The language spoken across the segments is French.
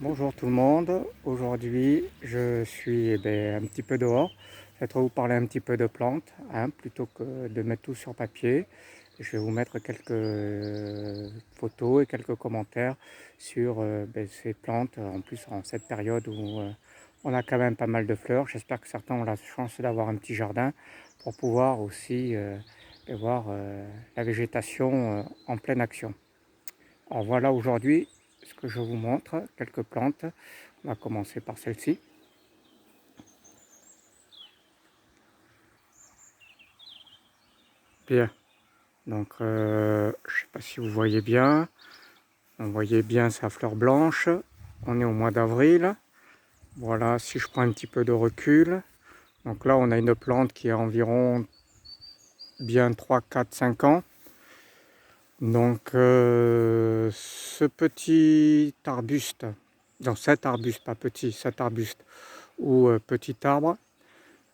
Bonjour tout le monde, aujourd'hui je suis un petit peu dehors, je vais vous parler un petit peu de plantes, plutôt que de mettre tout sur papier. Je vais vous mettre quelques photos et quelques commentaires sur ces plantes, en plus en cette période où on a quand même pas mal de fleurs. J'espère que certains ont la chance d'avoir un petit jardin pour pouvoir aussi voir la végétation en pleine action. Alors voilà aujourd'hui ce que je vous montre, quelques plantes. On va commencer par celle-ci. Bien, donc je ne sais pas si vous voyez bien. On voyait bien sa fleur blanche. On est au mois d'avril. Voilà, si je prends un petit peu de recul. Donc là, on a une plante qui a environ bien 3, 4, 5 ans. Donc ce petit arbuste, donc cet arbuste, pas petit, cet arbuste ou petit arbre,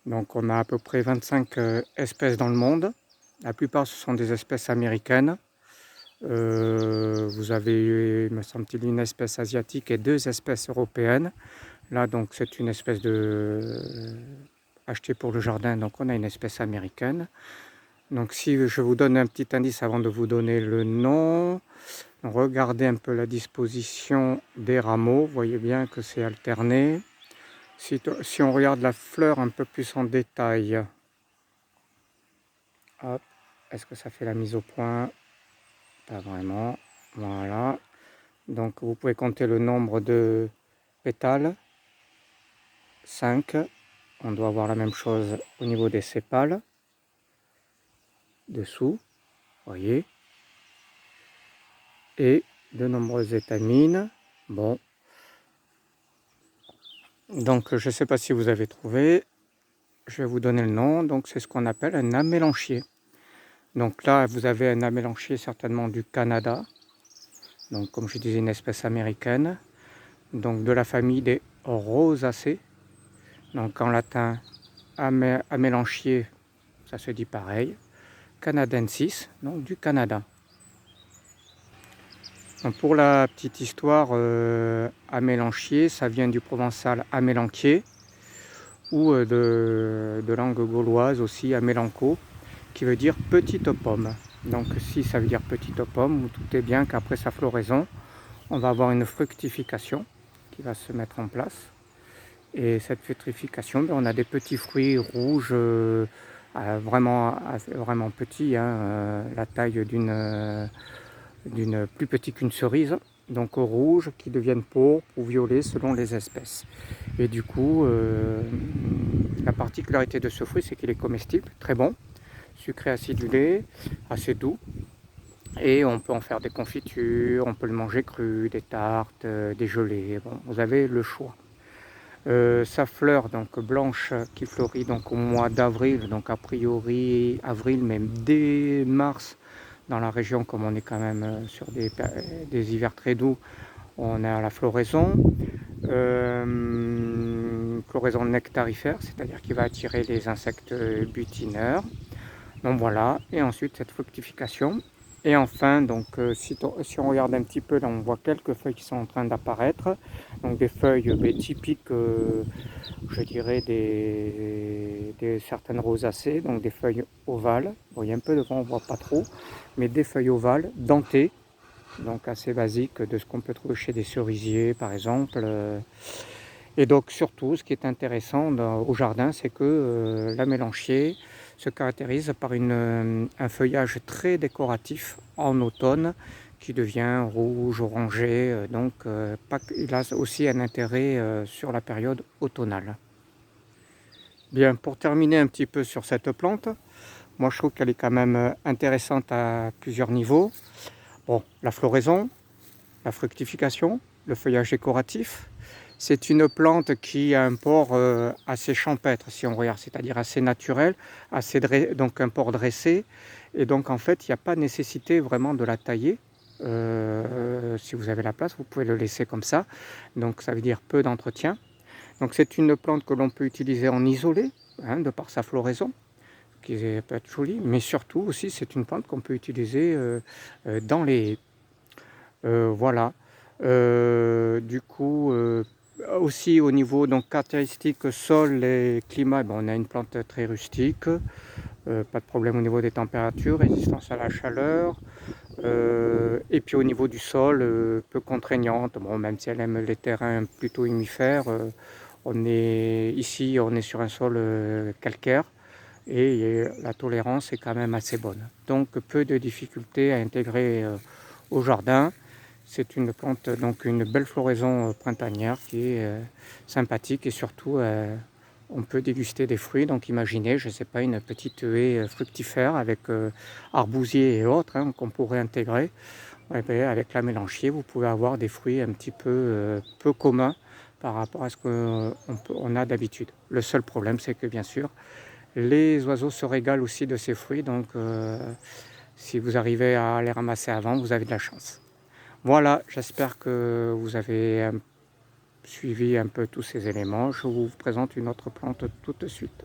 donc on a à peu près 25 espèces dans le monde. La plupart ce sont des espèces américaines. Vous avez, me semble-t-il, une espèce asiatique et 2 espèces européennes. Là donc c'est une espèce achetée pour le jardin, donc on a une espèce américaine. Donc si je vous donne un petit indice avant de vous donner le nom, regardez un peu la disposition des rameaux, vous voyez bien que c'est alterné. Si on regarde la fleur un peu plus en détail, hop, est-ce que ça fait la mise au point? Pas vraiment. Voilà. Donc vous pouvez compter le nombre de pétales. 5. On doit avoir la même chose au niveau des sépales. Dessous. Voyez. Et de nombreuses étamines. Bon. Donc je ne sais pas si vous avez trouvé. Je vais vous donner le nom. Donc c'est ce qu'on appelle un amélanchier. Donc là vous avez un amélanchier certainement du Canada. Donc comme je disais, une espèce américaine. Donc de la famille des Rosacées. Donc en latin amélanchier, ça se dit pareil. Canadensis, donc du Canada. Donc pour la petite histoire, amélanchier, ça vient du provençal amélanquier, ou de langue gauloise aussi, amélanco, qui veut dire petite pomme. Donc si ça veut dire petite pomme, vous doutez bien qu'après sa floraison, on va avoir une fructification qui va se mettre en place. Et cette fructification, on a des petits fruits rouges, vraiment petits, la taille d'une plus petite qu'une cerise, donc rouges qui deviennent pourpres ou violets selon les espèces. Et du coup, la particularité de ce fruit, c'est qu'il est comestible, très bon, sucré acidulé, assez doux. Et on peut en faire des confitures, on peut le manger cru, des tartes, des gelées. Bon, vous avez le choix. Sa fleur donc blanche qui fleurit donc au mois d'avril, donc a priori avril, même dès mars dans la région, comme on est quand même sur des hivers très doux, on est à la floraison. Floraison nectarifère, c'est-à-dire qui va attirer les insectes butineurs. Donc voilà, et ensuite cette fructification. Et enfin, donc, si on regarde un petit peu, là on voit quelques feuilles qui sont en train d'apparaître. Donc des feuilles typiques, je dirais, des certaines rosacées, donc des feuilles ovales. Bon, il y a un peu de vent, on ne voit pas trop, mais des feuilles ovales, dentées, donc assez basiques de ce qu'on peut trouver chez des cerisiers par exemple. Et donc surtout, ce qui est intéressant au jardin, c'est que la mélanchier se caractérise par un feuillage très décoratif en automne qui devient rouge, orangé. Donc il a aussi un intérêt sur la période automnale. Bien, pour terminer un petit peu sur cette plante, moi je trouve qu'elle est quand même intéressante à plusieurs niveaux. Bon, la floraison, la fructification, le feuillage décoratif. C'est une plante qui a un port assez champêtre, si on regarde, c'est-à-dire assez naturel, donc un port dressé. Et donc en fait, il n'y a pas nécessité vraiment de la tailler. Si vous avez la place, vous pouvez le laisser comme ça. Donc ça veut dire peu d'entretien. Donc c'est une plante que l'on peut utiliser en isolé, de par sa floraison, qui peut être jolie. Mais surtout aussi, c'est une plante qu'on peut utiliser dans les haies. Voilà. Du coup, aussi au niveau donc caractéristiques sol et climat, on a une plante très rustique, pas de problème au niveau des températures, résistance à la chaleur, et puis au niveau du sol, peu contraignante, même si elle aime les terrains plutôt humifères, ici on est sur un sol calcaire et la tolérance est quand même assez bonne. Donc peu de difficultés à intégrer au jardin. C'est une plante, donc une belle floraison printanière qui est sympathique et surtout on peut déguster des fruits. Donc imaginez, je ne sais pas, une petite haie fructifère avec arbousier et autres qu'on pourrait intégrer. Ouais, ben, avec la mélanchier, vous pouvez avoir des fruits un petit peu communs par rapport à ce qu'on a d'habitude. Le seul problème, c'est que bien sûr, les oiseaux se régalent aussi de ces fruits. Donc si vous arrivez à les ramasser avant, vous avez de la chance. Voilà, j'espère que vous avez suivi un peu tous ces éléments. Je vous présente une autre plante tout de suite.